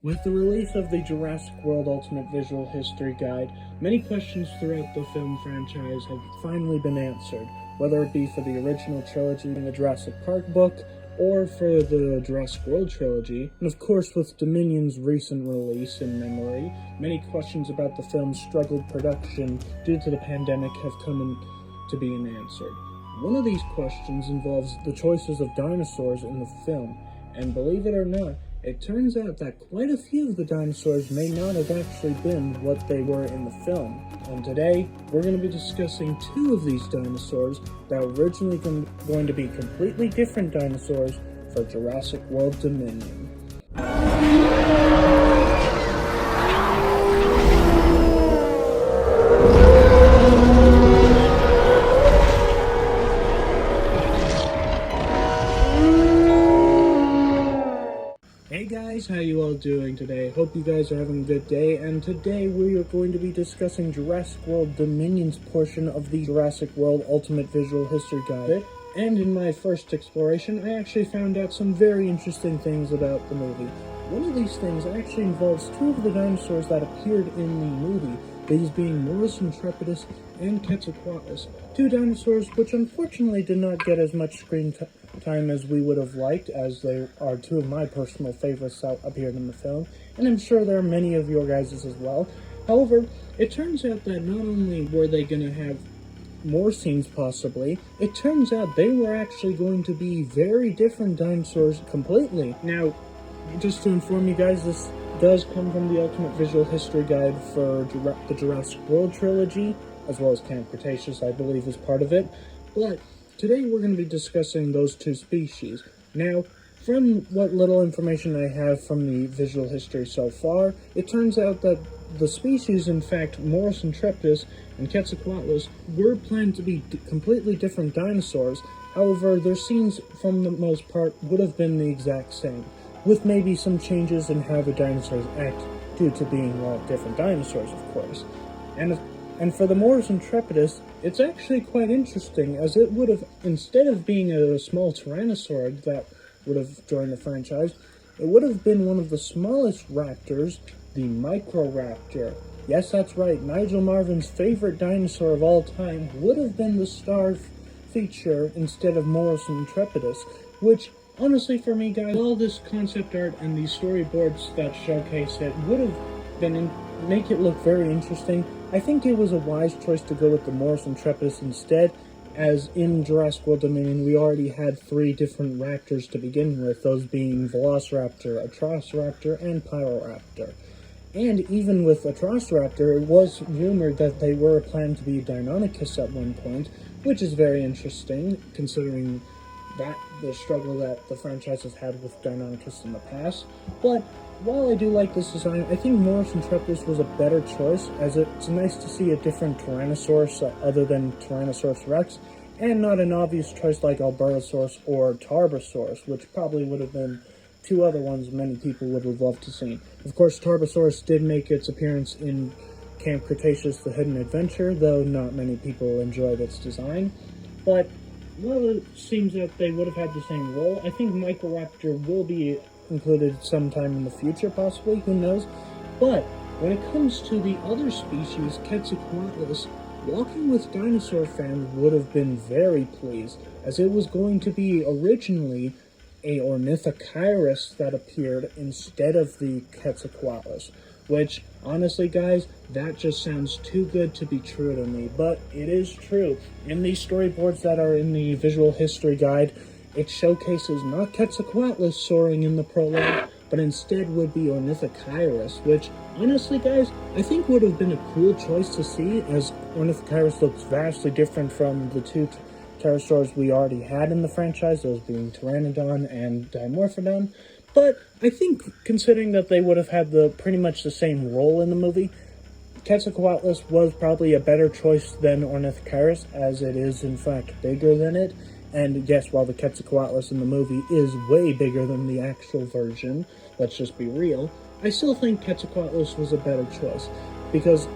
With the release of the Jurassic World Ultimate Visual History Guide, many questions throughout the film franchise have finally been answered, whether it be for the original trilogy in the Jurassic Park book, or for the Jurassic World trilogy. And of course, with Dominion's recent release in memory, many questions about the film's struggled production due to the pandemic have come to being answered. One of these questions involves the choices of dinosaurs in the film, and believe it or not, it turns out that quite a few of the dinosaurs may not have actually been what they were in the film. And today, we're going to be discussing two of these dinosaurs that were originally going to be completely different dinosaurs for Jurassic World Dominion. Hey guys, how you all doing today? Hope you guys are having a good day, and today we are going to be discussing Jurassic World Dominion's portion of the Jurassic World Ultimate Visual History Guide. And in my first exploration, I actually found out some very interesting things about the movie. One of these things actually involves two of the dinosaurs that appeared in the movie, these being Morris Intrepidus and Quetzalcoatlus, two dinosaurs which unfortunately did not get as much screen time as we would have liked, as they are two of my personal favorites that appeared in the film, and I'm sure there are many of your guys' as well. However, it turns out that not only were they going to have more scenes possibly, it turns out they were actually going to be very different dinosaurs completely. Now, just to inform you guys, this does come from the Ultimate Visual History Guide for the Jurassic World trilogy, as well as Camp Cretaceous, I believe, is part of it. But today we're going to be discussing those two species. Now, from what little information I have from the visual history so far, it turns out that the species, in fact, Morris Intrepidus and Quetzalcoatlus, were planned to be completely different dinosaurs. However, their scenes, for the most part, would have been the exact same, with maybe some changes in how the dinosaurs act due to being, well, different dinosaurs, of course. And for the Morris Intrepidus, it's actually quite interesting, as it would have, instead of being a small tyrannosaur that would have joined the franchise, it would have been one of the smallest raptors, the Microraptor. Yes, that's right, Nigel Marven's favorite dinosaur of all time would have been the star feature instead of Morris Intrepidus, which, honestly for me guys, all this concept art and these storyboards that showcase it would have been make it look very interesting. I think it was a wise choice to go with the Morris Intrepidus instead, as in Jurassic World Dominion we already had three different raptors to begin with, those being Velociraptor, Atrociraptor, and Pyroraptor. And even with Atrociraptor, it was rumored that they were planned to be Deinonychus at one point, which is very interesting, considering that the struggle that the franchise has had with Deinonychus in the past. But while I do like this design, I think Morris Intrepidus was a better choice, as it's nice to see a different Tyrannosaurus other than Tyrannosaurus Rex, and not an obvious choice like Albertosaurus or Tarbosaurus, which probably would have been two other ones many people would have loved to see. Of course, Tarbosaurus did make its appearance in Camp Cretaceous: The Hidden Adventure, though not many people enjoyed its design. But while it seems that they would have had the same role, I think Microraptor will be included sometime in the future, possibly, who knows. But when it comes to the other species, Quetzalcoatlus, Walking with Dinosaur fans would have been very pleased, as it was going to be originally a Ornithocheirus that appeared instead of the Quetzalcoatlus, which, honestly guys, that just sounds too good to be true to me, but it is true. In these storyboards that are in the visual history guide, it showcases not Quetzalcoatlus soaring in the prologue, but instead would be Ornithocheirus, which, honestly guys, I think would have been a cool choice to see, as Ornithocheirus looks vastly different from the two pterosaurs we already had in the franchise, those being Pteranodon and Dimorphodon. But I think, considering that they would have had pretty much the same role in the movie, Quetzalcoatlus was probably a better choice than Ornithocheirus, as it is in fact bigger than it. And yes, while the Quetzalcoatlus in the movie is way bigger than the actual version, let's just be real, I still think Quetzalcoatlus was a better choice. Because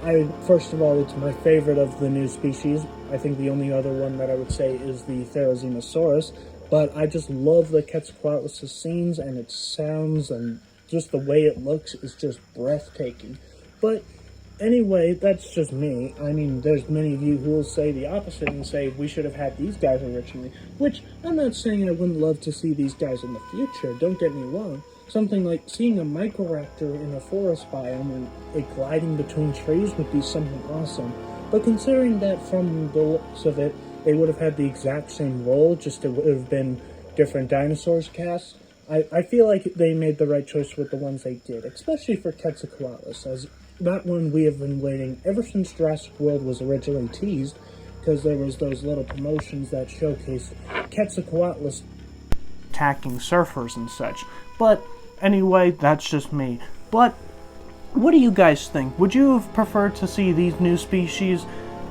first of all, it's my favorite of the new species. I think the only other one that I would say is the Therizinosaurus, but I just love the Quetzalcoatlus' scenes and its sounds and just the way it looks is just breathtaking. But anyway, that's just me. I mean, there's many of you who will say the opposite and say we should have had these guys originally, which I'm not saying I wouldn't love to see these guys in the future, don't get me wrong. Something like seeing a Microraptor in a forest biome and it gliding between trees would be something awesome. But considering that from the looks of it, they would have had the exact same role, just it would have been different Dinosaurs casts, I feel like they made the right choice with the ones they did, especially for Quetzalcoatlus, as that one we have been waiting ever since Jurassic World was originally teased, because there was those little promotions that showcased Quetzalcoatlus attacking surfers and such. But anyway, that's just me. But what do you guys think? Would you have preferred to see these new species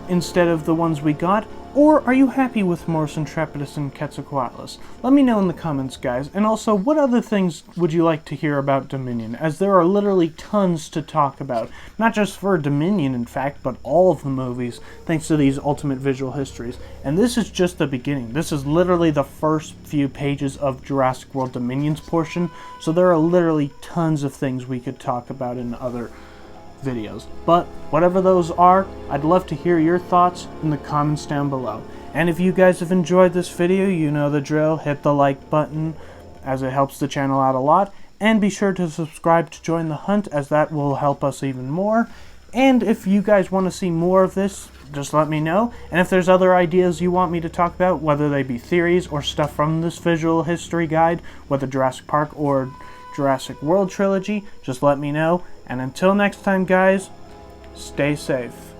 instead of the ones we got? Or are you happy with Morus intrepidus and Quetzalcoatlus? Let me know in the comments, guys. And also, what other things would you like to hear about Dominion? As there are literally tons to talk about. Not just for Dominion, in fact, but all of the movies, thanks to these Ultimate Visual Histories. And this is just the beginning. This is literally the first few pages of Jurassic World Dominion's portion. So there are literally tons of things we could talk about in other videos. But whatever those are, I'd love to hear your thoughts in the comments down below. And if you guys have enjoyed this video, you know the drill. Hit the like button, as it helps the channel out a lot. And be sure to subscribe to join the hunt, as that will help us even more. And if you guys want to see more of this, just let me know. And if there's other ideas you want me to talk about, whether they be theories or stuff from this visual history guide, whether Jurassic Park or Jurassic World trilogy, just let me know. And until next time, guys, stay safe.